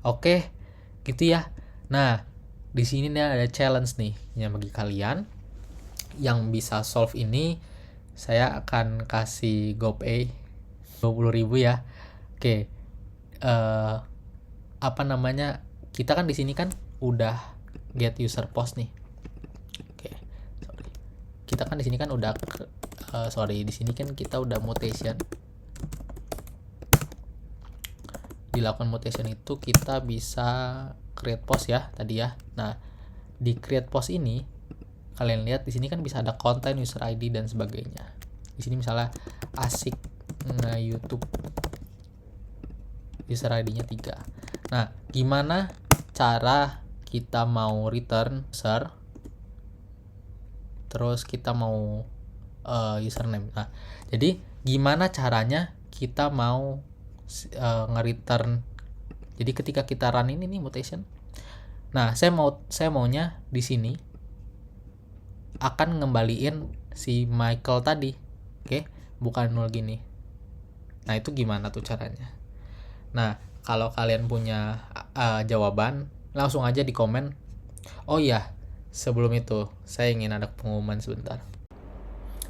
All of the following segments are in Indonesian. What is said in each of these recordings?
Oke, gitu ya. Nah, di sini nih ada challenge nih yang bagi kalian yang bisa solve ini. Saya akan kasih GoPay 20.000 ya. Oke, eh apa namanya? Kita kan di sini kan udah get user post nih. Oke, sorry. Kita kan di sini kan udah di sini kan kita udah mutation. Dilakukan mutation itu kita bisa create post ya tadi ya. Nah, di create post ini kalian lihat di sini kan bisa ada konten, user ID dan sebagainya. Di sini misalnya asik YouTube, user ID-nya 3. Nah, gimana cara kita mau return user terus kita mau username. Nah, jadi gimana caranya kita mau nge-return. Jadi ketika kita run ini nih mutation. Nah, saya maunya di sini akan ngembaliin si Michael tadi. Oke, bukan 0 gini. Nah, itu gimana tuh caranya? Nah, kalau kalian punya jawaban, langsung aja di komen. Oh iya, sebelum itu saya ingin ada pengumuman sebentar.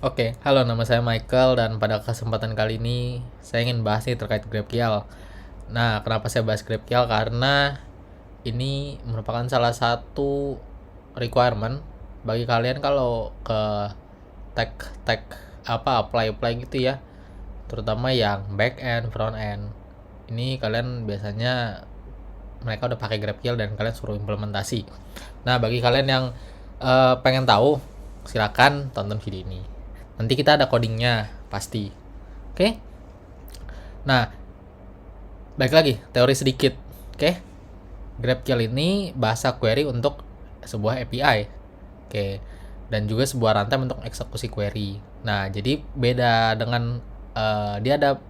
Oke, halo, nama saya Michael dan pada kesempatan kali ini saya ingin bahas nih terkait GraphQL. Nah, kenapa saya bahas GraphQL? Karena ini merupakan salah satu requirement bagi kalian kalau ke tag apply gitu ya, terutama yang back end, front end. Ini kalian biasanya mereka udah pakai GraphQL dan kalian suruh implementasi. Nah, bagi kalian yang pengen tahu, silakan tonton video ini. Nanti kita ada codingnya pasti. Oke? Nah, balik lagi teori sedikit. Oke? GraphQL ini bahasa query untuk sebuah API. Oke. Dan juga sebuah runtime untuk eksekusi query. Nah, jadi beda dengan dia ada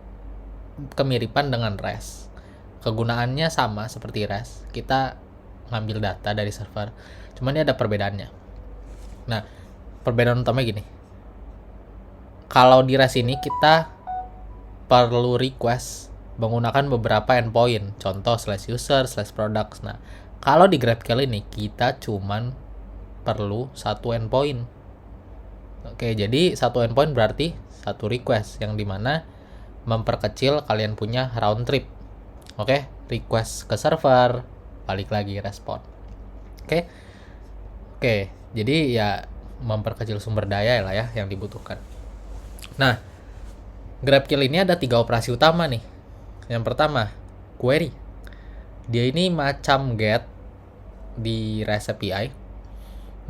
kemiripan dengan REST. Kegunaannya sama seperti REST. Kita ngambil data dari server. Cuman dia ada perbedaannya. Nah, perbedaan utamanya gini. Kalau di REST ini kita perlu request menggunakan beberapa endpoint, contoh /user, /products. Nah, kalau di GraphQL ini kita cuman perlu satu endpoint. Oke, jadi satu endpoint berarti satu request yang dimana memperkecil kalian punya round trip. Oke, request ke server, balik lagi respon. Oke, jadi ya memperkecil sumber daya lah ya yang dibutuhkan. Nah, GraphQL ini ada 3 operasi utama nih. Yang pertama, query. Dia ini macam get di REST API.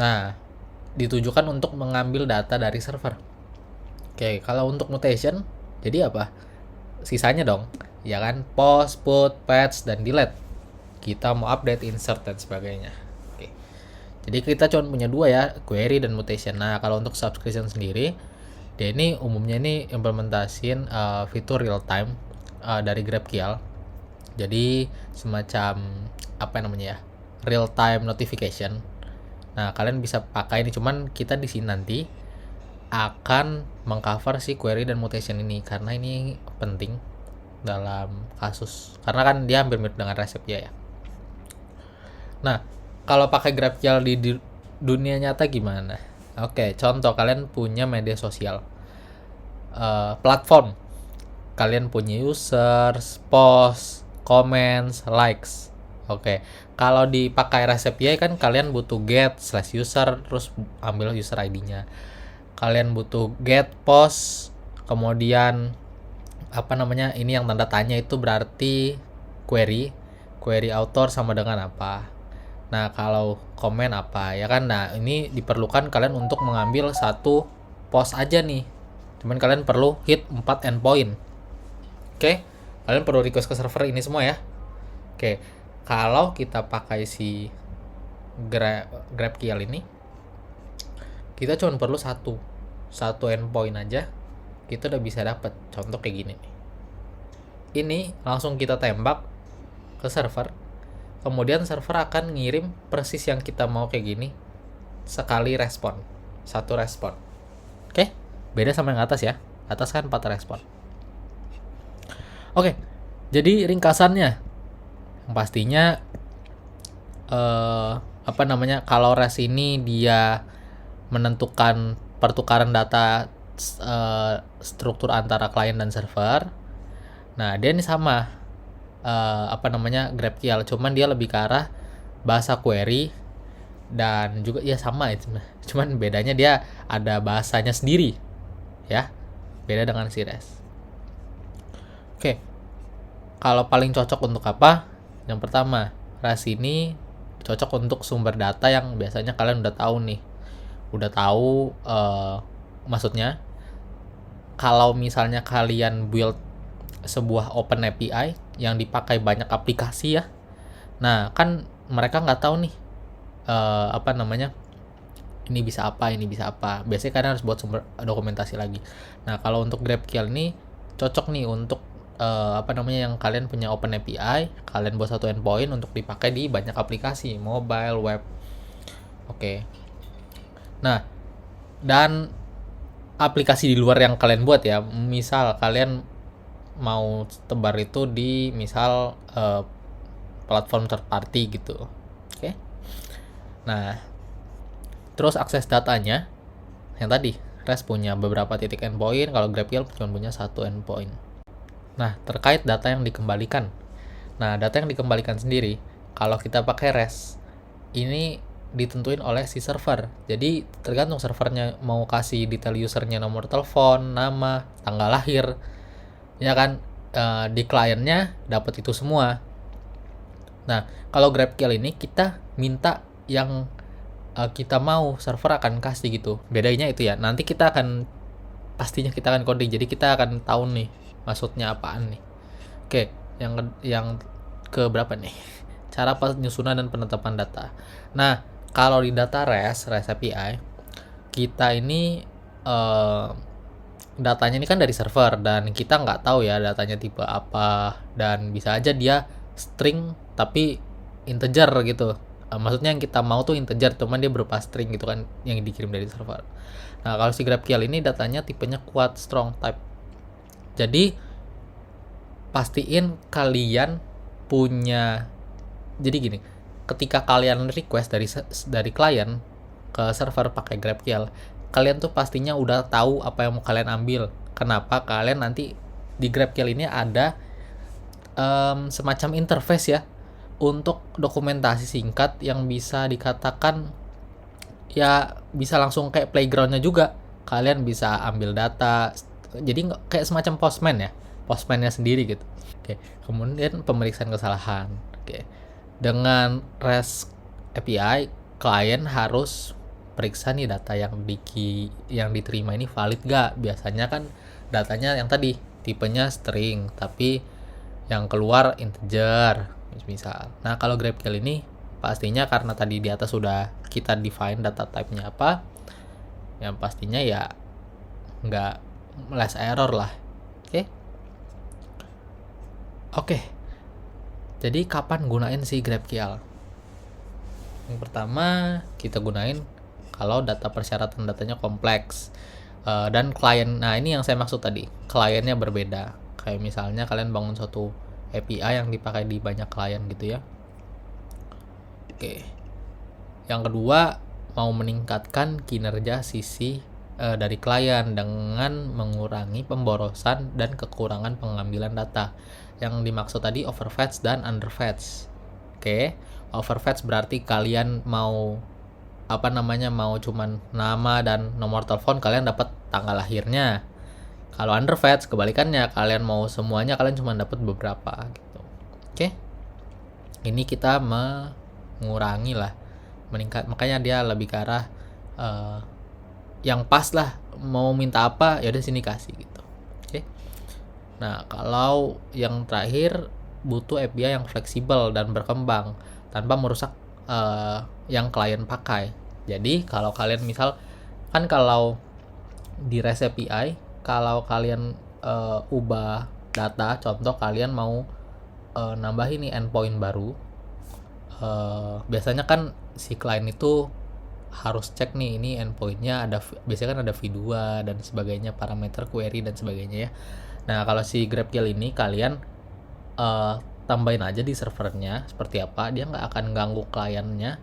Nah, ditujukan untuk mengambil data dari server. Oke, kalau untuk mutation, jadi apa? Sisanya dong, ya kan? Post, put, patch, dan delete. Kita mau update, insert, dan sebagainya. Oke. Jadi kita cuma punya 2 ya, query dan mutation. Nah, kalau untuk subscription sendiri, dia ini umumnya ini implementasiin fitur real time dari GraphQL. Jadi semacam apa namanya ya, real time notification. Nah, kalian bisa pakai ini, cuman kita di sini nanti akan mengcover si query dan mutation ini karena ini penting dalam kasus, karena kan dia hampir mirip dengan REST API ya. Nah, kalau pakai GraphQL di dunia nyata gimana? Oke, contoh kalian punya media sosial, platform, kalian punya users, post, comments, likes. Oke, kalau dipakai REST API kan kalian butuh get /user terus ambil user ID-nya. Kalian butuh get post, kemudian apa namanya? Ini yang tanda tanya itu berarti query author sama dengan apa. Nah, kalau komen apa ya kan? Nah, ini diperlukan kalian untuk mengambil satu post aja nih. Cuman kalian perlu hit 4 endpoint. Oke? Kalian perlu request ke server ini semua ya. Oke. Kalau kita pakai si GraphQL ini, kita cuma perlu satu endpoint aja, kita udah bisa dapat. Contoh kayak gini nih. Ini langsung kita tembak ke server. Kemudian server akan ngirim persis yang kita mau kayak gini. Sekali respon. Satu respon. Oke? Beda sama yang atas ya. Atas kan 4 respon. Oke. Jadi ringkasannya, pastinya kalau REST ini dia menentukan pertukaran data struktur antara klien dan server. Nah, dia ini sama GraphQL, cuman dia lebih ke arah bahasa query, dan juga ya sama itu, cuman bedanya dia ada bahasanya sendiri ya, beda dengan si REST. Oke, kalau paling cocok untuk apa? Yang pertama, REST ini cocok untuk sumber data yang biasanya kalian udah tahu nih, maksudnya kalau misalnya kalian build sebuah open API yang dipakai banyak aplikasi ya, nah kan mereka nggak tahu nih ini bisa apa. Biasanya kalian harus buat sumber dokumentasi lagi. Nah, kalau untuk GraphQL ini cocok nih untuk yang kalian punya open API, kalian buat satu endpoint untuk dipakai di banyak aplikasi, mobile, web. Oke. Nah, dan aplikasi di luar yang kalian buat ya, misal kalian mau tebar itu di misal platform third party gitu. Oke. Nah, terus akses datanya yang tadi REST punya beberapa titik endpoint, kalau GraphQL cuma punya satu endpoint. Nah, terkait data yang dikembalikan. Nah, data yang dikembalikan sendiri kalau kita pakai REST ini ditentuin oleh si server. Jadi tergantung servernya mau kasih detail usernya, nomor telepon, nama, tanggal lahir, ya kan. Di kliennya dapat itu semua. Nah, kalau GraphQL ini kita minta yang kita mau, server akan kasih gitu. Bedanya itu ya. Nanti kita akan coding. Jadi kita akan tahu nih maksudnya apaan nih. Oke, yang ke berapa nih? Cara penyusunan dan penetapan data. Nah, kalau di data REST API, kita ini datanya ini kan dari server, dan kita nggak tahu ya datanya tipe apa, dan bisa aja dia string tapi integer gitu. Maksudnya yang kita mau tuh integer, cuman dia berupa string gitu kan, yang dikirim dari server. Nah, kalau si GraphQL ini datanya tipenya kuat, strong type. Jadi pastiin kalian punya, jadi gini, ketika kalian request dari klien ke server pakai GraphQL, kalian tuh pastinya udah tahu apa yang mau kalian ambil. Kenapa? Kalian nanti di GraphQL ini ada semacam interface ya, untuk dokumentasi singkat yang bisa dikatakan ya bisa langsung kayak playgroundnya juga. Kalian bisa ambil data, jadi kayak semacam postmannya sendiri gitu. Oke, kemudian pemeriksaan kesalahan. Oke, dengan REST API, klien harus periksa nih data yang diterima ini valid gak. Biasanya kan datanya yang tadi tipenya string, tapi yang keluar integer misal. Nah, kalau GraphQL ini pastinya karena tadi di atas sudah kita define data type-nya apa, yang pastinya ya nggak less error lah. Oke. Jadi kapan gunain si GraphQL? Yang pertama kita gunain kalau data persyaratan datanya kompleks dan klien. Nah, ini yang saya maksud tadi, kliennya berbeda. Kayak misalnya kalian bangun suatu API yang dipakai di banyak klien gitu ya. Oke. Yang kedua, mau meningkatkan kinerja sisi dari klien dengan mengurangi pemborosan dan kekurangan pengambilan data. Yang dimaksud tadi overfetch dan underfetch. Oke. Overfetch berarti kalian mau mau cuman nama dan nomor telepon, kalian dapat tanggal lahirnya. Kalau underfetch kebalikannya, kalian mau semuanya, kalian cuma dapat beberapa gitu. Oke. Ini kita mengurangi lah, meningkat, makanya dia lebih ke arah yang pas lah, mau minta apa ya udah sini kasih gitu. Oke. Nah, kalau yang terakhir butuh API yang fleksibel dan berkembang tanpa merusak yang klien pakai. Jadi kalau kalian misal kan, kalau di REST API, kalau kalian ubah data, contoh kalian mau nambahin nih endpoint baru, biasanya kan si klien itu harus cek nih, ini endpointnya biasanya kan ada v2 dan sebagainya, parameter query dan sebagainya ya. Nah, kalau si GraphQL ini kalian tambahin aja di servernya seperti apa, dia nggak akan ganggu kliennya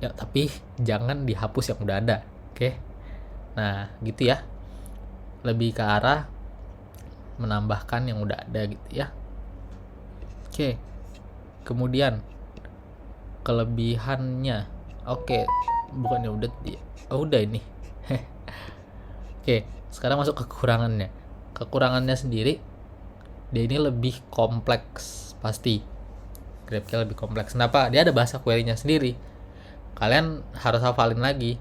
ya, tapi jangan dihapus yang udah ada. Oke. Nah gitu ya, lebih ke arah menambahkan yang udah ada gitu ya. Oke, kemudian kelebihannya, oke, bukannya udah udah ini. Oke, sekarang masuk ke kekurangannya sendiri. Dia ini lebih kompleks pasti. GraphQL lebih kompleks. Kenapa? Dia ada bahasa query-nya sendiri. Kalian harus hafalin lagi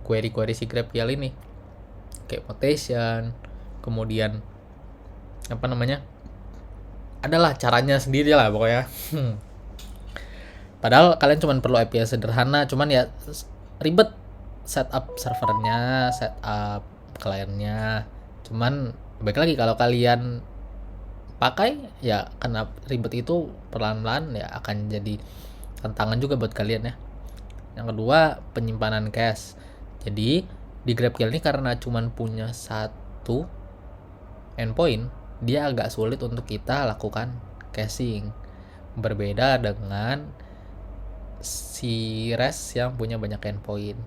query-query si GraphQL ini. Kayak mutation, kemudian apa namanya? Adalah caranya sendiri lah pokoknya. Padahal kalian cuma perlu API sederhana, cuman ya ribet setup servernya, setup kliennya. Cuman baik lagi kalau kalian pakai ya kena ribet itu perlahan-lahan ya akan jadi tantangan juga buat kalian ya. Yang kedua, penyimpanan cache. Jadi di GraphQL ini karena cuman punya satu endpoint, dia agak sulit untuk kita lakukan caching. Berbeda dengan si REST yang punya banyak endpoint.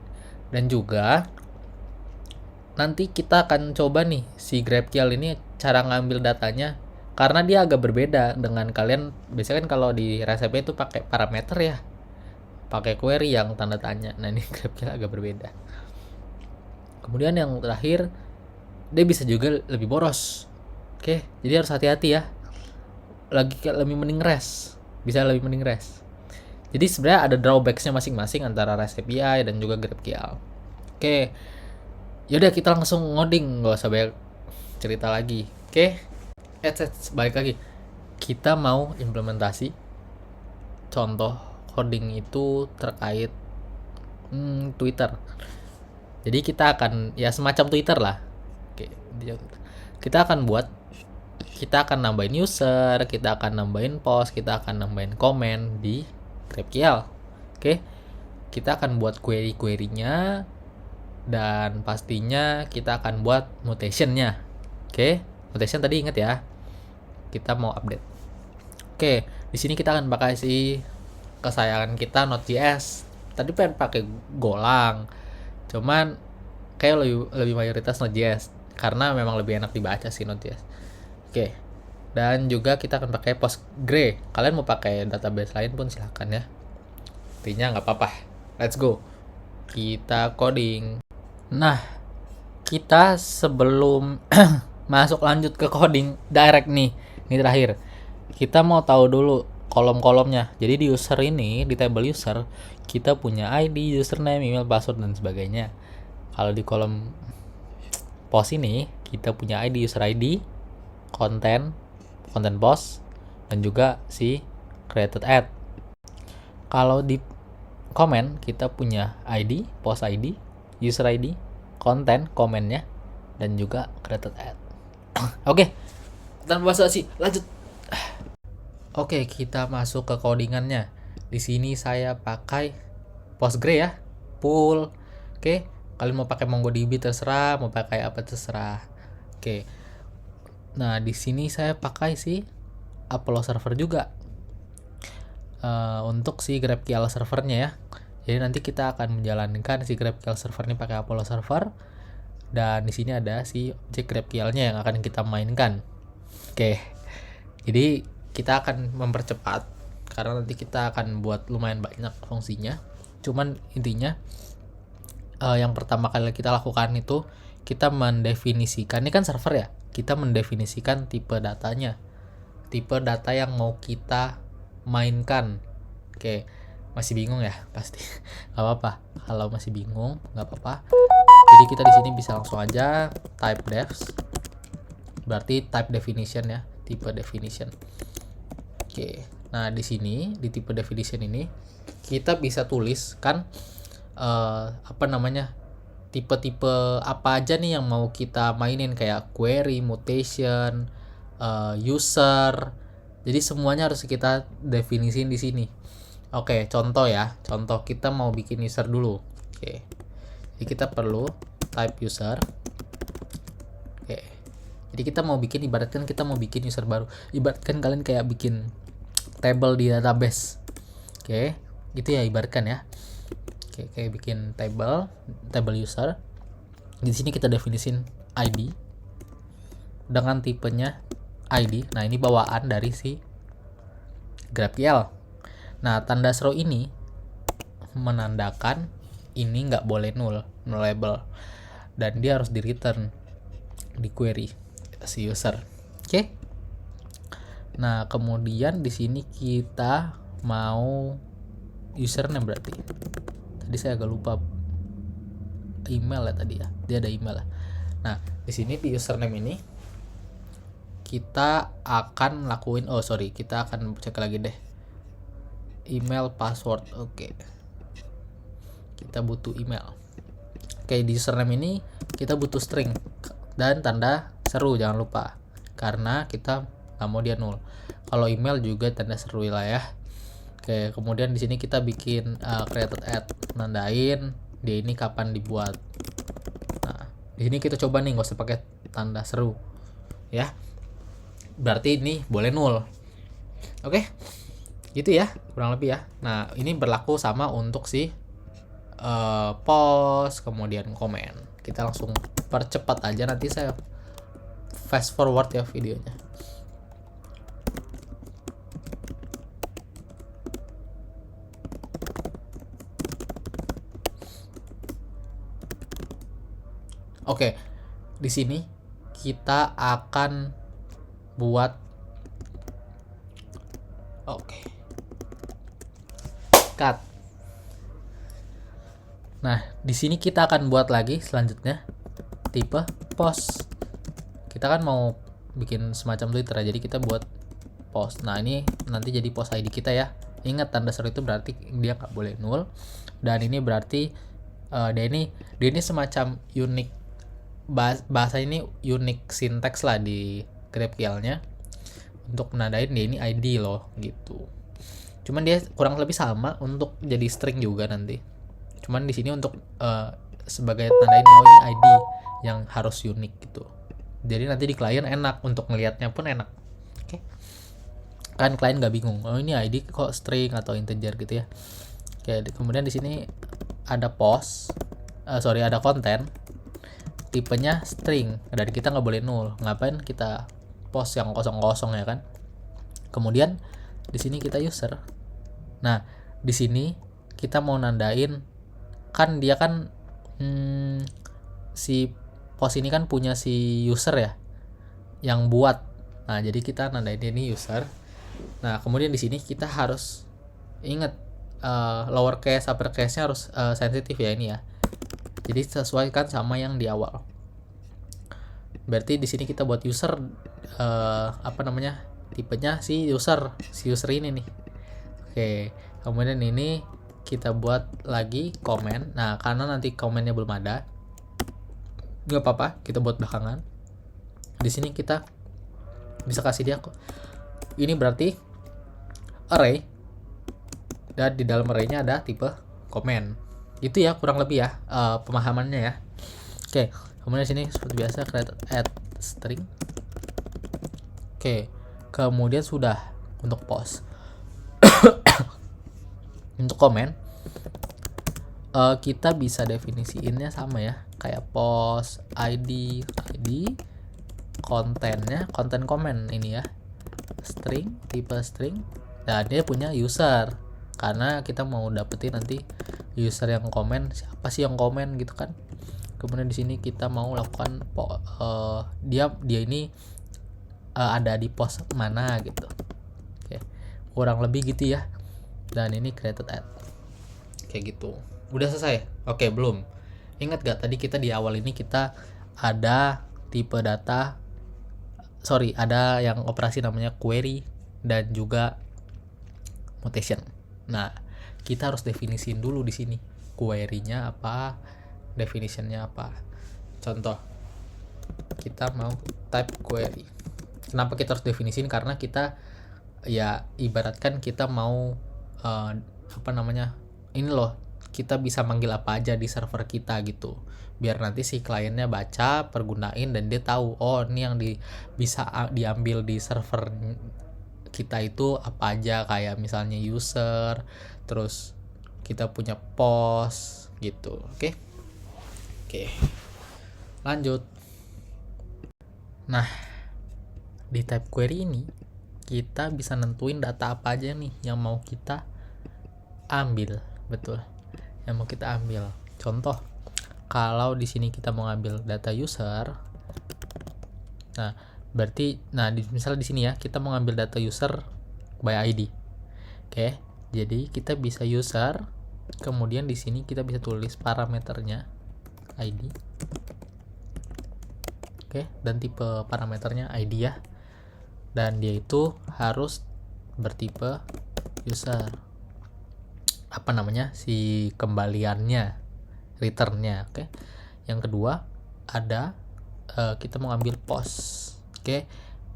Dan juga nanti kita akan coba nih si GraphQL ini cara ngambil datanya, karena dia agak berbeda dengan kalian. Biasanya kan kalau di REST API itu pakai parameter ya, pakai query yang tanda tanya. Nah ini GraphQL agak berbeda. Kemudian yang terakhir, dia bisa juga lebih boros. Oke, jadi harus hati-hati ya. Lebih mending REST, bisa lebih mending REST. Jadi sebenarnya ada drawbacks-nya masing-masing antara REST API dan juga GraphQL. Oke, yaudah kita langsung ngoding, nggak usah banyak cerita lagi. Oke, balik lagi. Kita mau implementasi contoh coding itu terkait Twitter. Jadi kita akan ya semacam Twitter lah. Oke, kita akan nambahin user, kita akan nambahin post, kita akan nambahin komen di GraphQL. Oke, kita akan buat query-query-nya, dan pastinya kita akan buat mutation-nya. Oke, mutation tadi ingat ya, kita mau update. Oke, di sini kita akan pakai si kesayangan kita Node.js. Tadi pengen pakai Golang, cuman kayak lebih mayoritas Node.js karena memang lebih enak dibaca sih Node.js. Oke, dan juga kita akan pakai Postgre. Kalian mau pakai database lain pun silahkan ya, intinya nggak apa-apa. Let's go, kita coding. Nah, kita sebelum masuk lanjut ke coding direct nih, ini terakhir kita mau tahu dulu kolom-kolomnya. Jadi di user ini, di table user, kita punya ID, username, email, password, dan sebagainya. Kalau di kolom post ini, kita punya ID, user ID, konten post, dan juga si created ad. Kalau di komen, kita punya ID, post ID, user ID, konten, komennya, dan juga created ad. Oke, tanpa basa-basi, lanjut. Oke, kita masuk ke codingannya. Di sini saya pakai Postgre ya, full. Oke, kalian mau pakai MongoDB terserah, mau pakai apa terserah. Oke. Nah, di sini saya pakai si Apollo server juga. Untuk si GraphQL servernya ya. Jadi nanti kita akan menjalankan si GraphQL server ini pakai Apollo server, dan di sini ada si objek GraphQL-nya yang akan kita mainkan. Oke. Jadi kita akan mempercepat karena nanti kita akan buat lumayan banyak fungsinya. Cuman intinya yang pertama kali kita lakukan itu kita mendefinisikan, ini kan server ya, kita mendefinisikan tipe datanya, tipe data yang mau kita mainkan. Oke, masih bingung ya? Pasti nggak apa-apa. Kalau masih bingung nggak apa-apa. Jadi kita di sini bisa langsung aja type defs, berarti type definition ya, tipe definition. Oke, nah di sini di tipe definition ini kita bisa tulis kan tipe-tipe apa aja nih yang mau kita mainin, kayak query, mutation, user. Jadi semuanya harus kita definisiin di sini. Oke, contoh ya. Contoh kita mau bikin user dulu. Oke. Jadi kita perlu type user. Oke. Jadi kita mau bikin, ibaratkan kita mau bikin user baru. Ibaratkan kalian kayak bikin table di database. Oke, gitu ya ibaratkan ya. Oke, kayak bikin table user. Di sini kita definisin ID dengan tipenya ID. Nah, ini bawaan dari si GraphQL. Nah, tanda seru ini menandakan ini nggak boleh nullable, dan dia harus di return di query si user. Oke. Nah, kemudian di sini kita mau username berarti. Tadi saya agak lupa email ya tadi ya. Dia ada email ya. Nah, di sini di username ini kita akan lakuin kita akan cek lagi deh. Email password. Oke. Kita butuh email. Oke, di username ini kita butuh string dan tanda seru, jangan lupa. Karena kita nggak mau dia null. Kalau email juga tanda seru lah ya. Oke, kemudian di sini kita bikin created add, nandain dia ini kapan dibuat. Nah, di sini kita coba nih nggak usah pakai tanda seru, ya. Berarti ini boleh null. Oke, gitu ya kurang lebih ya. Nah, ini berlaku sama untuk si post kemudian komen. Kita langsung percepat aja, nanti saya fast forward ya videonya. Oke, di sini kita akan buat cut. Nah, di sini kita akan buat lagi selanjutnya tipe post. Kita kan mau bikin semacam Twitter ya, jadi kita buat post. Nah, ini nanti jadi post ID kita ya. Ingat tanda seru itu berarti dia nggak boleh null, dan ini berarti dia ini semacam unique bahasa ini unique syntax lah di GraphQL-nya untuk menandain dia ini ID loh gitu. Cuman dia kurang lebih sama untuk jadi string juga nanti. Cuman di sini untuk sebagai tandain ini ID yang harus unik gitu. Jadi nanti di klien enak untuk ngelihatnya pun enak. Oke. Kan klien nggak bingung. Oh, ini ID kok string atau integer gitu ya. Oke, kemudian di sini ada ada konten tipenya string, dan kita nggak boleh null. Ngapain kita post yang kosong-kosong ya kan? Kemudian di sini kita user. Nah, di sini kita mau nandain kan dia kan si post ini kan punya si user ya yang buat. Nah, jadi kita nandain ini user. Nah, kemudian di sini kita harus ingat lowercase uppercase-nya harus sensitif ya ini ya. Jadi sesuaikan sama yang di awal. Berarti di sini kita buat user tipenya si user ini nih. Oke, kemudian ini kita buat lagi komen. Nah, karena nanti komennya belum ada, nggak apa-apa, kita buat belakangan. Di sini kita bisa kasih dia ini berarti array, dan di dalam array-nya ada tipe komen. Itu ya kurang lebih ya pemahamannya ya. Oke, kemudian sini seperti biasa create add string. Oke, kemudian sudah untuk post. Untuk komen kita bisa definisiinnya sama ya, kayak post ID kontennya konten komen ini ya, string, tipe string, dan dia punya user karena kita mau dapetin nanti user yang komen, siapa sih yang komen gitu kan. Kemudian di sini kita mau lakukan dia ini ada di post mana gitu. Oke, kurang lebih gitu ya. Dan ini created add kayak gitu. Udah selesai? Oke, belum. Ingat gak tadi kita di awal ini kita ada tipe data, ada yang operasi namanya query dan juga mutation. Nah, kita harus definisiin dulu di sini query-nya apa, definition-nya apa. Contoh, kita mau type query. Kenapa kita harus definisiin? Karena kita ya ibaratkan kita mau ini loh, kita bisa manggil apa aja di server kita gitu, biar nanti si kliennya baca, pergunain, dan dia tahu oh ini yang bisa diambil di server kita itu apa aja, kayak misalnya user, terus kita punya post gitu. Oke. Lanjut. Nah, di type query ini kita bisa nentuin data apa aja nih yang mau kita ambil. Betul, yang mau kita ambil. Contoh, kalau di sini kita mau ngambil data user, nah berarti misal di sini ya kita mau ngambil data user by ID. Oke, jadi kita bisa user, kemudian di sini kita bisa tulis parameternya ID. Oke, dan tipe parameternya ID ya. Dan dia itu harus bertipe user. Apa namanya? Si kembaliannya, returnnya. Oke. Yang kedua ada kita mau ambil post. Oke.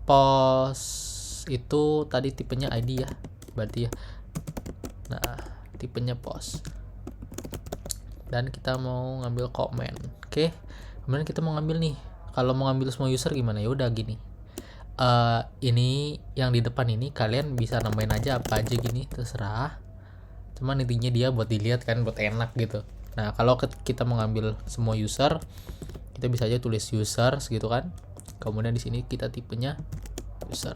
Post itu tadi tipenya ID ya. Berarti ya. Nah, tipenya post. Dan kita mau ngambil comment. Oke. Kemudian kita mau ngambil nih. Kalau mau ngambil semua user gimana? Ya udah gini. Ini yang di depan ini kalian bisa nambahin aja apa aja gini, terserah. Cuman intinya dia buat dilihat kan, buat enak gitu. Nah, kalau kita mau ngambil semua user, kita bisa aja tulis user gitu kan. Kemudian di sini kita tipenya user.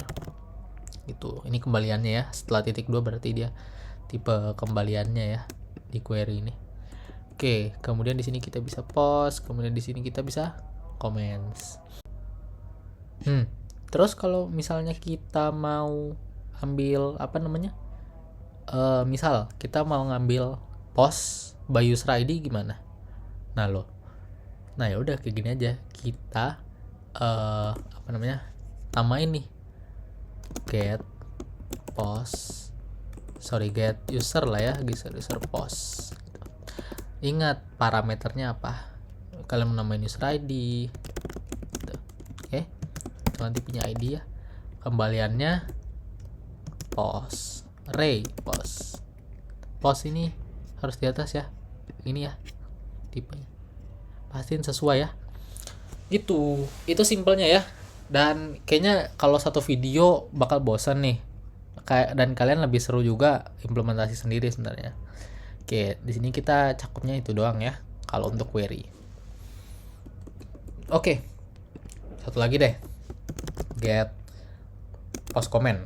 Gitu. Ini kembaliannya ya. Setelah titik 2 berarti dia tipe kembaliannya ya di query ini. Oke, kemudian di sini kita bisa post, kemudian di sini kita bisa comments. Terus kalau misalnya kita mau ambil apa namanya? Misal kita mau ngambil post by user ID gimana? Nah ya udah kayak gini aja. Kita apa namanya? Tamain nih. Get user lah ya, user post. Ingat parameternya apa? Kalian mau namain user ID. Gitu. Oke. Nanti punya ID ya. Kembaliannya post. Post ini harus di atas ya. Ini ya tipenya. Pastiin sesuai ya. Gitu. Itu simpelnya ya. Dan kayaknya kalau satu video bakal bosan nih. Dan kalian lebih seru juga implementasi sendiri sebenarnya. Oke, di sini kita cakupnya itu doang ya kalau untuk query. Oke. Satu lagi deh. Get post comment.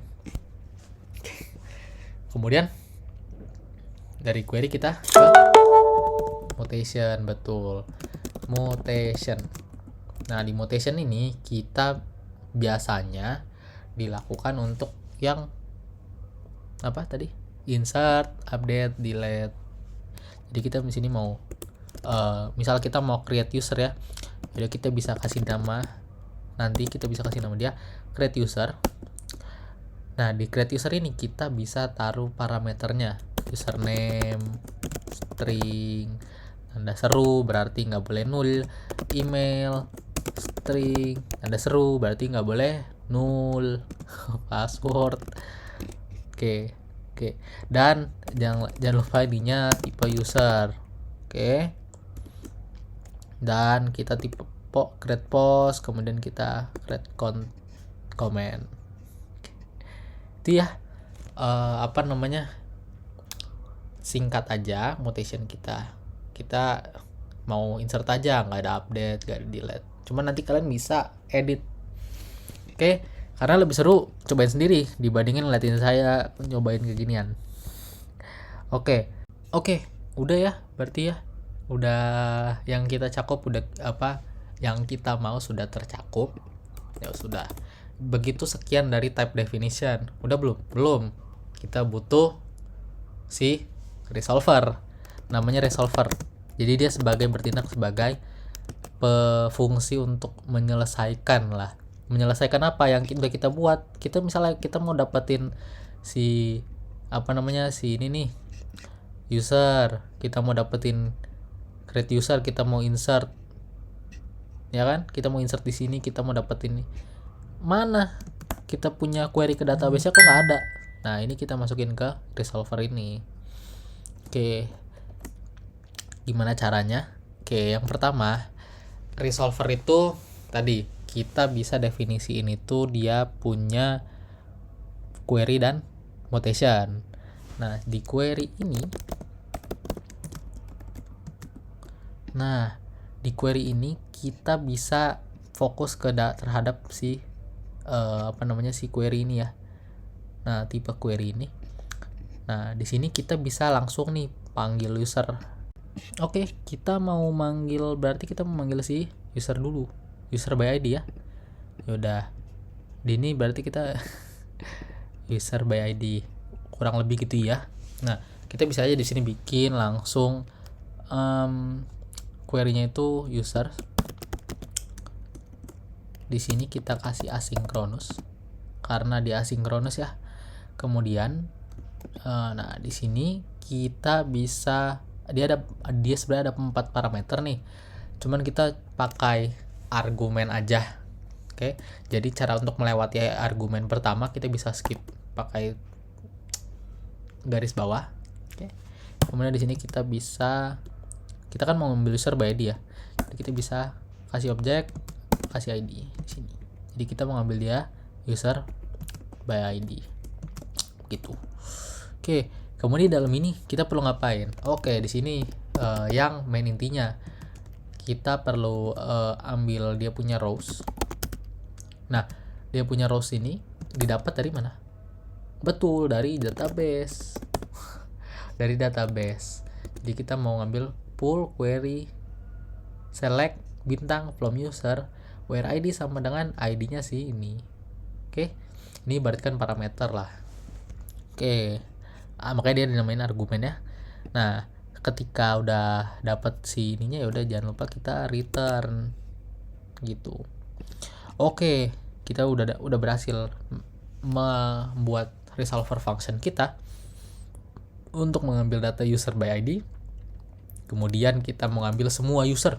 Kemudian dari query kita ke mutation. Betul, mutation. Nah, di mutation ini kita biasanya dilakukan untuk yang apa tadi? Insert, update, delete. Jadi kita di sini mau misal kita mau create user ya. Jadi kita bisa kasih nama, nanti kita bisa kasih nama dia create user. Nah, di create user ini kita bisa taruh parameternya, username, string, tanda seru berarti nggak boleh null, email, string, tanda seru berarti nggak boleh null, password. Oke. Dan jangan lupa ininya tipe user. Oke. Dan kita tipe create post, kemudian kita create comment. Itu ya apa namanya, singkat aja mutation kita mau insert aja, nggak ada update, nggak ada delete, cuman nanti kalian bisa edit. Oke, karena lebih seru cobain sendiri dibandingin ngeliatin saya nyobain keginian. Oke, udah ya, berarti ya udah yang kita cakup, udah apa yang kita mau sudah tercakup ya. Sudah begitu, sekian dari type definition. Udah belum, kita butuh si resolver, namanya resolver. Jadi dia bertindak sebagai fungsi untuk menyelesaikan apa yang udah kita buat. Kita misalnya kita mau dapetin si apa namanya, si ini nih user, kita mau dapetin create user, kita mau insert ya kan, kita mau insert di sini, kita mau dapetin nih, mana kita punya query ke database-nya kok nggak ada. Nah, ini kita masukin ke resolver ini. Oke, gimana caranya? Oke, yang pertama, resolver itu tadi kita bisa definisiin itu dia punya query dan mutation. Nah, di query ini kita bisa fokus ke terhadap si si query ini ya. Nah, tipe query ini. Nah, di sini kita bisa langsung nih panggil user. Oke, kita mau manggil, berarti kita memanggil si user dulu. User by ID ya. Yaudah. Di ini berarti kita user by ID. Kurang lebih gitu ya. Nah, kita bisa aja di sini bikin langsung query-nya itu user. Di sini kita kasih asynchronous karena dia asynchronous ya. Kemudian nah di sini kita bisa dia sebenarnya ada 4 parameter nih. Cuman kita pakai argumen aja. Oke. Jadi cara untuk melewati argumen pertama kita bisa skip pakai garis bawah. Oke. Kemudian di sini kita kan mau ngambil user by ID ya. Jadi kita bisa kasih objek, kasih ID di sini. Jadi kita mau ngambil dia user by ID. Gitu. Oke, kemudian di dalam ini kita perlu ngapain? Oke, di sini yang main intinya kita perlu ambil dia punya rows. Nah, dia punya rows ini didapat dari mana? Betul, dari database. Dari database. Jadi kita mau ngambil pull query select bintang from user where ID sama dengan ID-nya sih ini. Oke. Ini berarti kan parameter lah. Oke. Makanya dia dinamain argumen ya. Nah, ketika udah dapat si ininya ya udah jangan lupa kita return gitu. Oke, kita udah berhasil membuat resolver function kita untuk mengambil data user by ID. Kemudian kita mau ngambil semua user.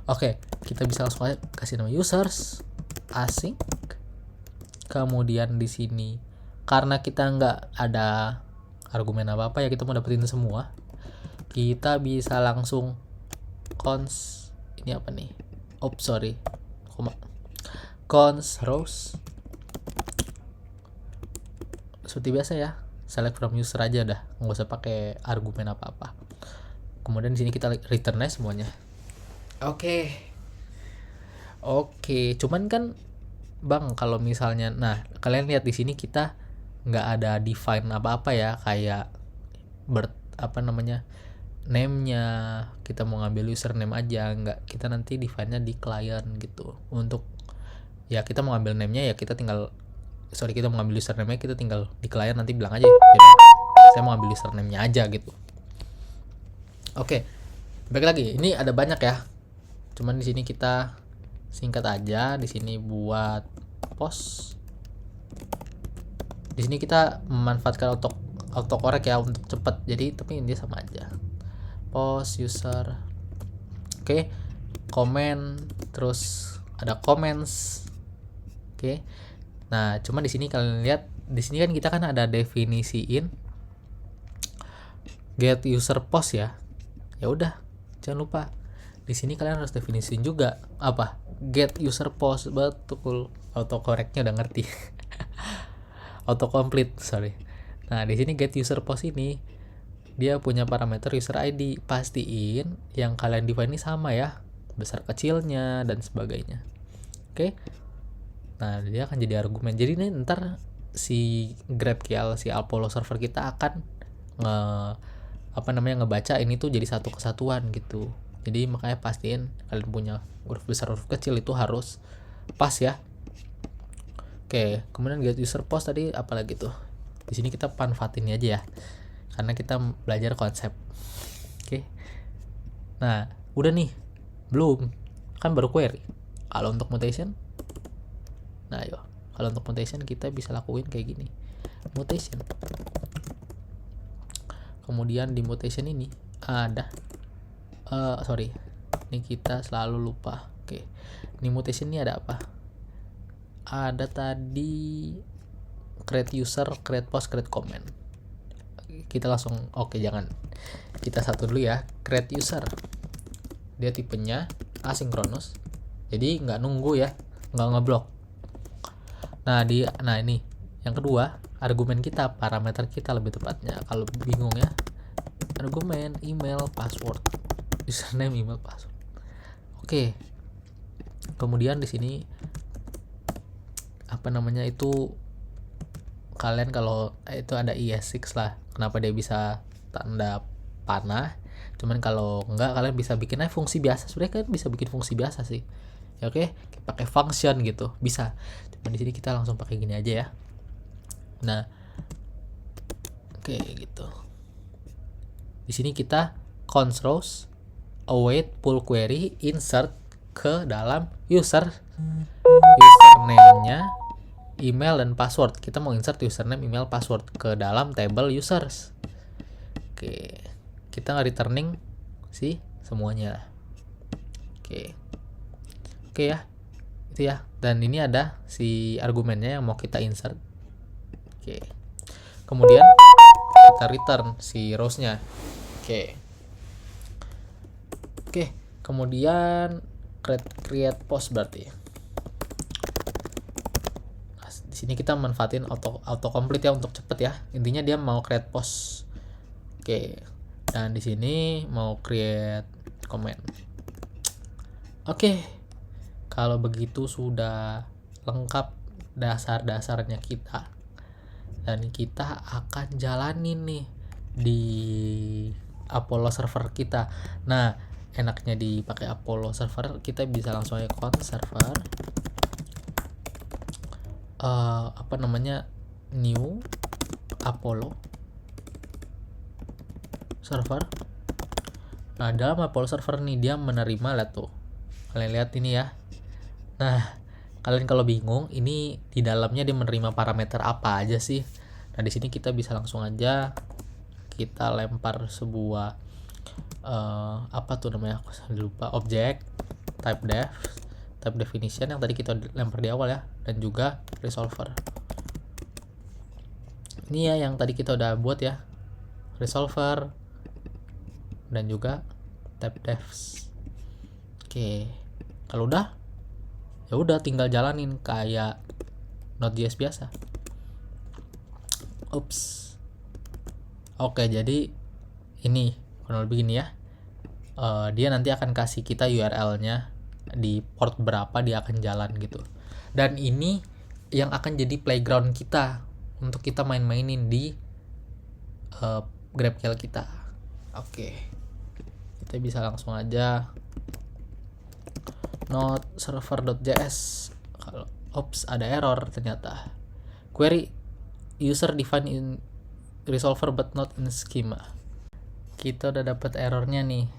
Oke, kita bisa langsung aja kasih nama users async. Kemudian di sini karena kita nggak ada argumen apa-apa ya, kita mau dapetin semua, kita bisa langsung ini apa nih? Cons rows seperti biasa ya, select from user aja dah, nggak usah pakai argumen apa-apa. Kemudian di sini kita return semuanya. Oke, cuman kan Bang, kalau misalnya, nah kalian lihat di sini kita nggak ada define apa-apa ya, kayak name-nya kita mau ngambil username aja, nggak, kita nanti define-nya di client gitu. Untuk ya kita mau ngambil name-nya ya kita mau ngambil username-nya kita tinggal di client nanti bilang aja saya mau ngambil username-nya aja gitu. Oke, baik lagi, ini ada banyak ya, cuman di sini kita singkat aja. Di sini buat post. Di sini kita memanfaatkan autocorrect ya untuk cepat. Jadi tapi ini sama aja. Post user. Oke. Comment, terus ada comments. Oke. Nah, cuma di sini kalian lihat, di sini kan kita kan ada definisiin get user post ya. Ya udah, jangan lupa. Di sini kalian harus definisiin juga apa? Get user post. Betul. Autocorrectnya udah ngerti. Autocomplete, sorry. Nah, di sini get user post ini dia punya parameter user ID. Pastiin yang kalian define ini sama ya, besar kecilnya dan sebagainya. Oke. Nah, dia akan jadi argumen. Jadi ini ntar si GraphQL, si Apollo server kita akan ngebaca ini tuh jadi satu kesatuan gitu. Jadi makanya pastiin kalian punya huruf besar huruf kecil itu harus pas ya. Oke, kemudian get user post tadi apalagi tuh. Di sini kita manfaatin aja ya. Karena kita belajar konsep. Oke. Nah, udah nih. Belum. Kan baru query. Kalau untuk mutation, nah yo, kalau untuk mutation kita bisa lakuin kayak gini. Mutation. Kemudian di mutation ini ada ini kita selalu lupa. Oke. Di mutation ini ada apa? Ada tadi create user, create post, create comment. Kita langsung jangan. Kita satu dulu ya. Create user. Dia tipenya asynchronous. Jadi nggak nunggu ya, nggak ngeblok. Nah ini Yang kedua, argumen kita, parameter kita lebih tepatnya. Kalau bingung ya, argumen, email, password, username, email, password. Oke. Kemudian di sini itu kalian kalau itu ada ES6 lah. Kenapa dia bisa tanda panah? Cuman kalau enggak, kalian bisa bikin aja fungsi biasa. Sebenarnya kan bisa bikin fungsi biasa sih. Ya oke, pakai function gitu bisa. Cuman di sini kita langsung pakai gini aja ya. Nah, oke gitu. Di sini kita const rows, await, pull query, insert ke dalam username-nya, email dan password. Kita mau insert username, email, password ke dalam table users. Oke, kita nggak returning sih semuanya. Oke ya, itu ya. Dan ini ada si argumennya yang mau kita insert. Oke, kemudian kita return si rows-nya. Oke, kemudian create post berarti. Nah, di sini kita manfaatin auto complete ya untuk cepet ya. Intinya dia mau create post. Oke. Dan di sini mau create comment. Oke. Kalau begitu sudah lengkap dasar-dasarnya kita. Dan kita akan jalanin nih di Apollo server kita. Nah, enaknya dipakai Apollo server, kita bisa langsung aja const server new Apollo server. Nah, dalam Apollo server nih dia menerima, lihat tuh, kalian lihat ini ya. Nah, kalian kalau bingung ini di dalamnya dia menerima parameter apa aja sih. Nah, di sini kita bisa langsung aja kita lempar sebuah aku lupa, objek type definition yang tadi kita lempar di awal ya, dan juga resolver. Ini ya yang tadi kita udah buat ya, resolver dan juga type defs. Oke, kalau udah ya udah tinggal jalanin kayak Node.js biasa. Oke, jadi ini kurang lebih gini ya. Dia nanti akan kasih kita URL-nya di port berapa dia akan jalan gitu. Dan ini yang akan jadi playground kita untuk kita main-mainin di GraphQL kita. Oke. Kita bisa langsung aja node server.js. Kalau ada error ternyata. Query user defined in resolver but not in schema. Kita udah dapat errornya nih.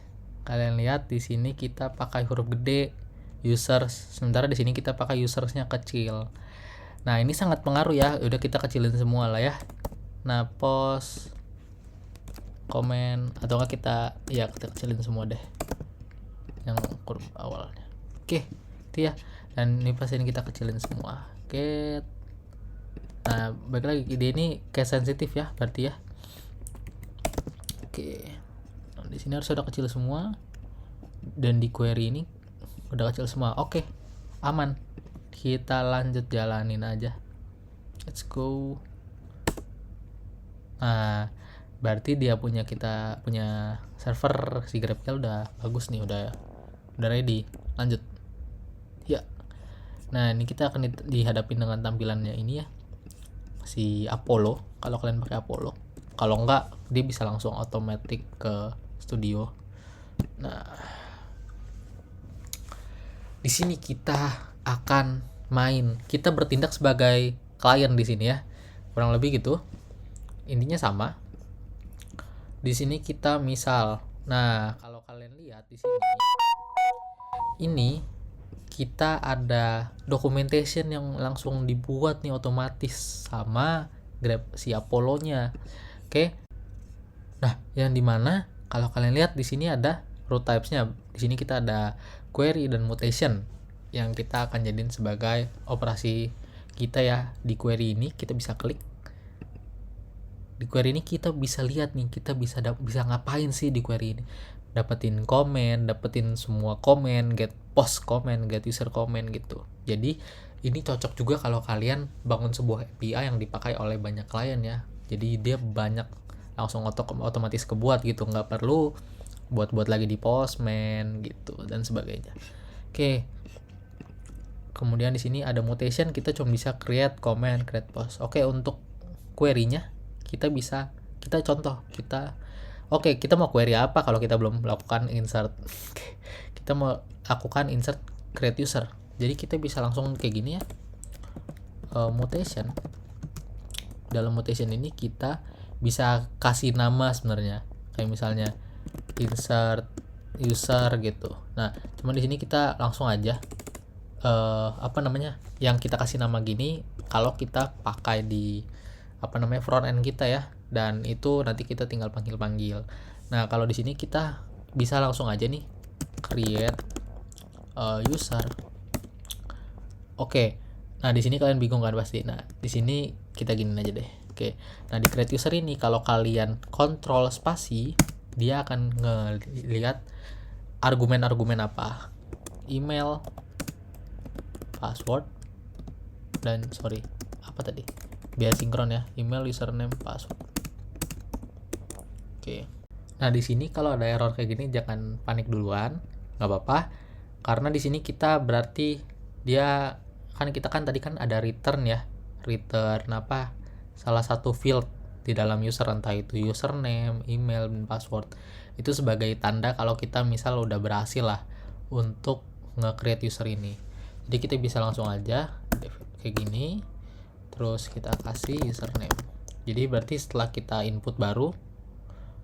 Kalian lihat di sini kita pakai huruf gede users, sementara di sini kita pakai usersnya kecil. Nah, ini sangat pengaruh ya. Udah kita kecilin semua lah ya. Nah, post, komen, atau enggak kita kecilin semua deh yang huruf awalnya. Oke, itu ya. Dan ini pas ini kita kecilin semua. Oke. Nah, balik lagi, ide ini case sensitif ya, berarti ya. Oke. Nah, di sini harus udah kecil semua. Dan di query ini udah kecil semua. Oke. Aman. Kita lanjut jalanin aja. Let's go. Nah, berarti kita punya server si GraphQL udah bagus nih, udah ready. Lanjut. Ya. Nah, ini kita akan dihadapin dengan tampilannya ini ya. Si Apollo, kalau kalian pakai Apollo. Kalau enggak, dia bisa langsung otomatis ke studio. Nah, di sini kita akan main. Kita bertindak sebagai klien di sini ya. Kurang lebih gitu. Intinya sama. Di sini kita misal. Nah, kalau kalian lihat di sini ini kita ada documentation yang langsung dibuat nih otomatis sama si Apollo-nya. Oke. Nah, yang dimana kalau kalian lihat di sini ada root types-nya. Di sini kita ada query dan mutation yang kita akan jadiin sebagai operasi kita ya. Di query ini kita bisa klik. Di query ini kita bisa lihat nih, kita bisa ngapain sih di query ini. Dapetin komen, dapetin semua komen, get post komen, get user komen gitu. Jadi Ini cocok juga kalau kalian bangun sebuah API yang dipakai oleh banyak klien ya. Jadi dia banyak langsung otomatis kebuat gitu, nggak perlu buat-buat lagi di Postman gitu dan sebagainya. Oke. Kemudian di sini ada mutation, kita cuma bisa create comment, create post. Oke, untuk query-nya kita mau query apa kalau kita belum melakukan insert. Kita mau lakukan insert create user. Jadi kita bisa langsung kayak gini ya. Mutation. Dalam mutation ini kita bisa kasih nama sebenarnya. Kayak misalnya insert user gitu. Nah, cuma di sini kita langsung aja yang kita kasih nama gini kalau kita pakai di front end kita ya, dan itu nanti kita tinggal panggil. Nah, kalau di sini kita bisa langsung aja nih create user. Oke. Nah, di sini kalian bingung kan pasti. Nah, di sini kita gini aja deh. Oke. Nah, di create user ini kalau kalian kontrol spasi, dia akan ngelihat argumen-argumen apa. Email, password, dan biar sinkron ya, email, username, password. Oke. Nah, di sini kalau ada error kayak gini jangan panik duluan, nggak apa-apa, karena di sini kita berarti kita kan tadi kan ada return salah satu field di dalam user, entah itu username, email, dan password. Itu sebagai tanda kalau kita misal udah berhasil lah untuk nge-create user ini. Jadi kita bisa langsung aja kayak gini, terus kita kasih username. Jadi berarti setelah kita input baru,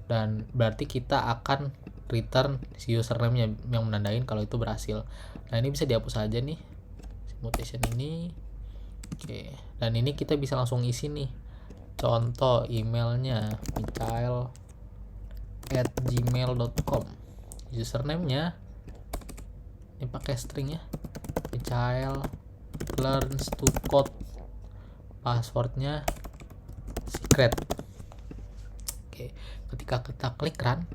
dan berarti kita akan return si username-nya yang menandain kalau itu berhasil. Nah, ini bisa dihapus aja nih mutation ini. Oke, dan ini kita bisa langsung isi nih contoh emailnya michael@gmail.com, username-nya ini pakai string ya, Michael learns to code, passwordnya secret. Oke, ketika kita klik run,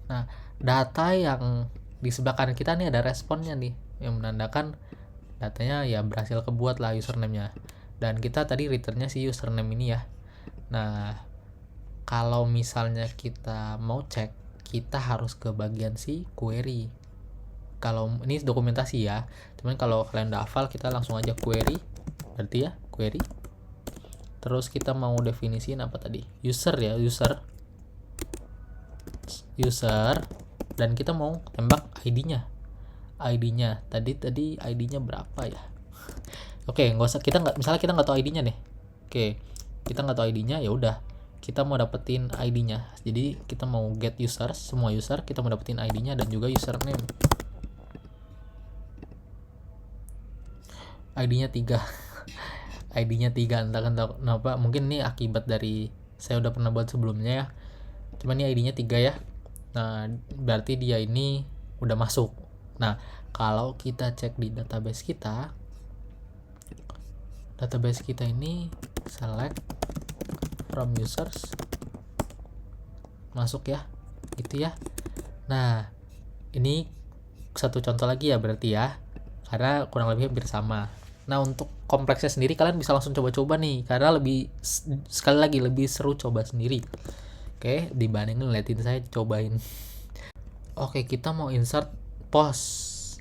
nah data yang di sebelah kanan kita nih ada responnya nih yang menandakan datanya ya berhasil kebuat lah username-nya, dan kita tadi returnnya si username ini ya. Nah, kalau misalnya kita mau cek, kita harus ke bagian si query. Kalau ini dokumentasi ya, cuman kalau kalian udah hafal, kita langsung aja query, berarti ya query, terus kita mau definisiin apa tadi, user, dan kita mau tembak ID-nya tadi ID-nya berapa ya. Oke, misalnya kita nggak tahu ID-nya nih. Oke, kita nggak tahu ID-nya, ya udah kita mau dapetin ID-nya. Jadi kita mau get user, semua user kita mau dapetin ID-nya dan juga username. ID-nya 3. ID-nya 3, entah kenapa, mungkin ini akibat dari saya udah pernah buat sebelumnya ya. Cuman ini ID-nya 3 ya. Nah, berarti dia ini udah masuk. Nah, kalau kita cek di database kita ini select from users, masuk ya, gitu ya. Nah, ini satu contoh lagi ya berarti ya, karena kurang lebih hampir sama. Nah, untuk kompleksnya sendiri kalian bisa langsung coba-coba nih, karena lebih seru coba sendiri. Oke, dibandingin ngeliatin saya cobain. Oke, kita mau insert post.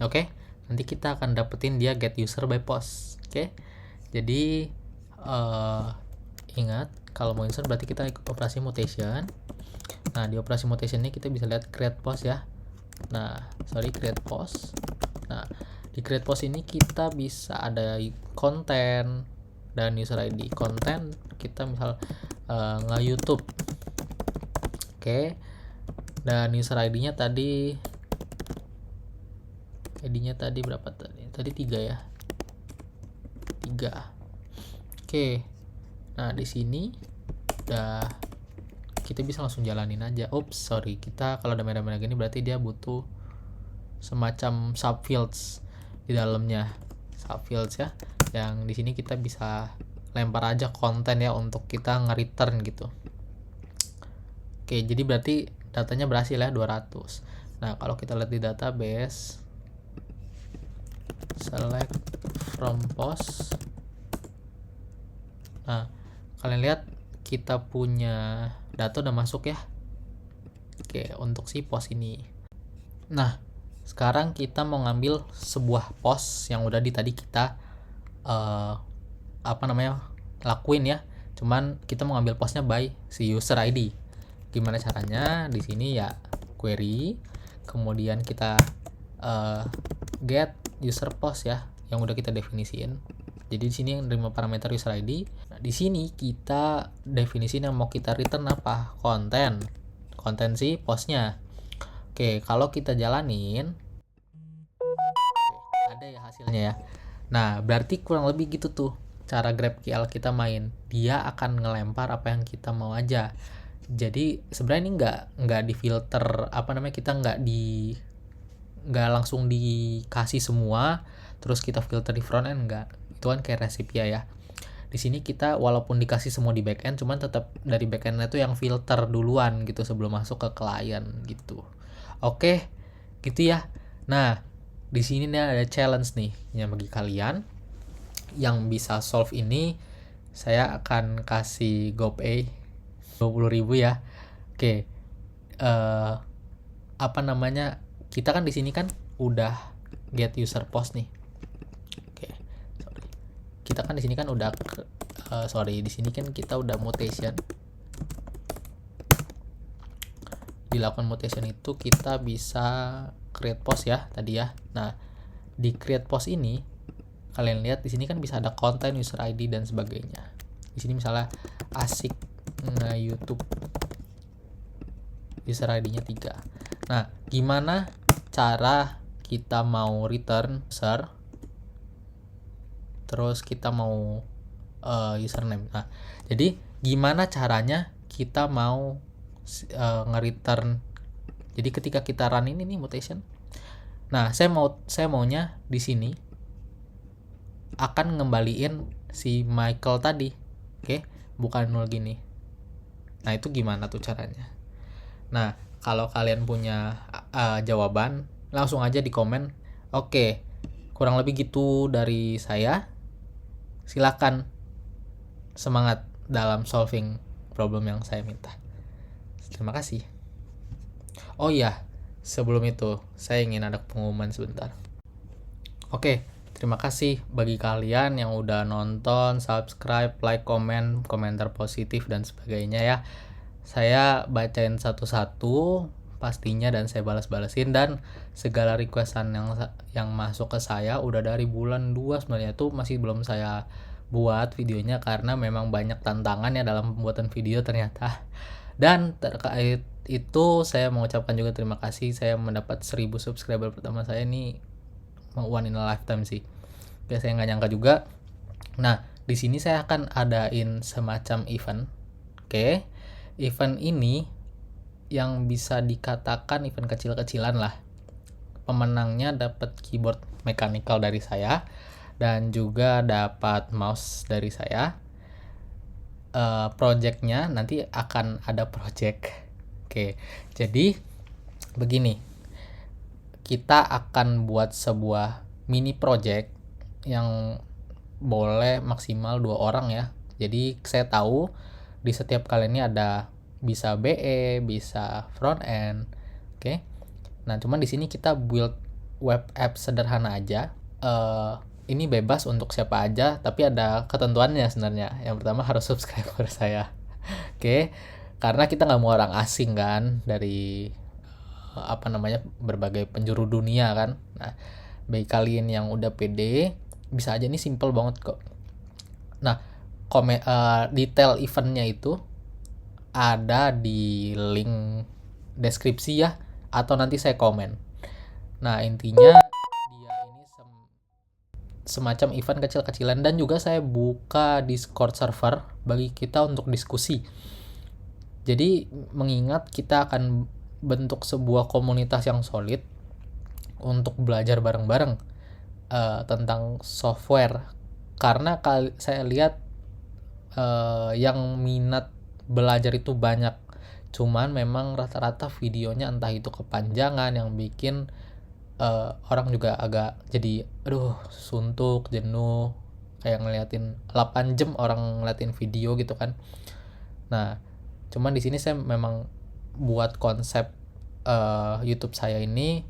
Oke, nanti kita akan dapetin dia get user by post. Oke, jadi ingat kalau mau insert berarti kita ikut operasi mutation. Nah, di operasi mutation ini kita bisa lihat create post ya. Create post. Nah, di create post ini kita bisa ada konten dan user ID. Konten kita misal nge-YouTube. Oke. Dan user ID-nya tadi berapa tadi? Tadi 3 ya. 3. Oke. Nah, di sini udah kita bisa langsung jalanin aja. Kita kalau ada merah-merah gini berarti dia butuh semacam subfields di dalamnya. Subfields ya. Yang di sini kita bisa lempar aja konten ya untuk kita nge-return gitu. Oke, jadi berarti datanya berhasil ya 200. Nah, kalau kita lihat di database select from post. Nah, kalian lihat kita punya data udah masuk ya. Oke, untuk si post ini. Nah, sekarang kita mau ngambil sebuah post yang udah tadi kita lakuin ya. Cuman kita mau ngambil postnya by si user ID. Gimana caranya? Di sini ya query, kemudian kita get user post ya, yang udah kita definisiin. Jadi di sini yang nerima parameter user ID. Nah, di sini kita definisiin yang mau kita return apa? Konten si postnya. Oke, kalau kita jalanin, ada ya hasilnya ya. Nah, berarti kurang lebih gitu tuh cara GraphQL kita main. Dia akan ngelempar apa yang kita mau aja. Jadi sebenarnya ini nggak difilter kita nggak langsung dikasih semua terus kita filter di front end, nggak. Itu kan kayak Recipia ya. Di sini kita walaupun dikasih semua di back end, cuman tetap dari back endnya tuh yang filter duluan gitu sebelum masuk ke klien gitu. Oke, gitu ya. Nah, di sini nih ada challenge nih yang bagi kalian yang bisa solve ini. Saya akan kasih GoPay 20.000 ya. Oke. Kita kan di sini kan udah get user post nih. Oke. Sorry. Kita kan di sini kan udah di sini kan kita udah mutation. Dilakukan mutation itu kita bisa create post ya tadi ya. Nah, di create post ini kalian lihat di sini kan bisa ada konten, user ID dan sebagainya. Di sini misalnya asik YouTube, user ID-nya 3. Nah, gimana cara kita mau return user terus kita mau username. Nah, jadi gimana caranya kita mau nge-return. Jadi ketika kita run ini nih mutation. Nah, saya maunya di sini akan ngembaliin si Michael tadi. Oke, bukan nol gini. Nah, itu gimana tuh caranya? Nah, kalau kalian punya jawaban, langsung aja di komen. Oke, kurang lebih gitu dari saya. Silakan semangat dalam solving problem yang saya minta. Terima kasih. Oh iya, sebelum itu saya ingin ada pengumuman sebentar. Oke, terima kasih bagi kalian yang udah nonton, subscribe, like, komen, komentar positif dan sebagainya ya. Saya bacain satu-satu pastinya dan saya balas-balasin, dan segala requestan yang masuk ke saya udah dari bulan 2 sebenarnya tuh masih belum saya buat videonya karena memang banyak tantangan ya dalam pembuatan video ternyata. Dan terkait itu saya mengucapkan juga terima kasih, saya mendapat 1000 subscriber pertama saya ini one in a lifetime sih. Oke, saya nggak nyangka juga. Nah, di sini saya akan adain semacam event. Oke, event ini yang bisa dikatakan event kecil-kecilan lah. Pemenangnya dapat keyboard mechanical dari saya dan juga dapat mouse dari saya. Projectnya nanti akan ada project. Oke, jadi begini, kita akan buat sebuah mini project yang boleh maksimal 2 orang ya. Jadi saya tahu di setiap kalian ini ada bisa BE, bisa front end. Oke. Nah, cuman di sini kita build web app sederhana aja. Ini bebas untuk siapa aja, tapi ada ketentuannya sebenarnya. Yang pertama harus subscriber saya. Oke. Karena kita nggak mau orang asing kan dari berbagai penjuru dunia kan. Nah, bagi kalian yang udah pede, bisa aja, ini simple banget kok. Nah, detail eventnya itu ada di link deskripsi ya, atau nanti saya komen. Nah, intinya dia ini semacam event kecil-kecilan, dan juga saya buka Discord server bagi kita untuk diskusi. Jadi mengingat kita akan bentuk sebuah komunitas yang solid untuk belajar bareng-bareng tentang software, karena saya lihat yang minat belajar itu banyak, cuman memang rata-rata videonya entah itu kepanjangan yang bikin orang juga agak jadi aduh suntuk, jenuh, kayak ngeliatin 8 jam orang ngeliatin video gitu kan. Nah, cuman di sini saya memang buat konsep YouTube saya ini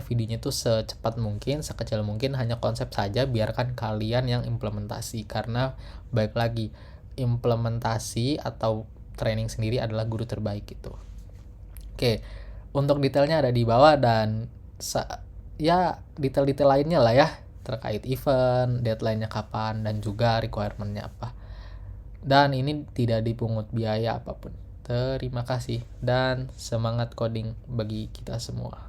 videonya tuh secepat mungkin, sekecil mungkin, hanya konsep saja, biarkan kalian yang implementasi, karena baik lagi implementasi atau training sendiri adalah guru terbaik gitu. Oke, untuk detailnya ada di bawah, dan ya detail-detail lainnya lah ya terkait event, deadline-nya kapan, dan juga requirement-nya apa. Dan ini tidak dipungut biaya apapun. Terima kasih dan semangat coding bagi kita semua.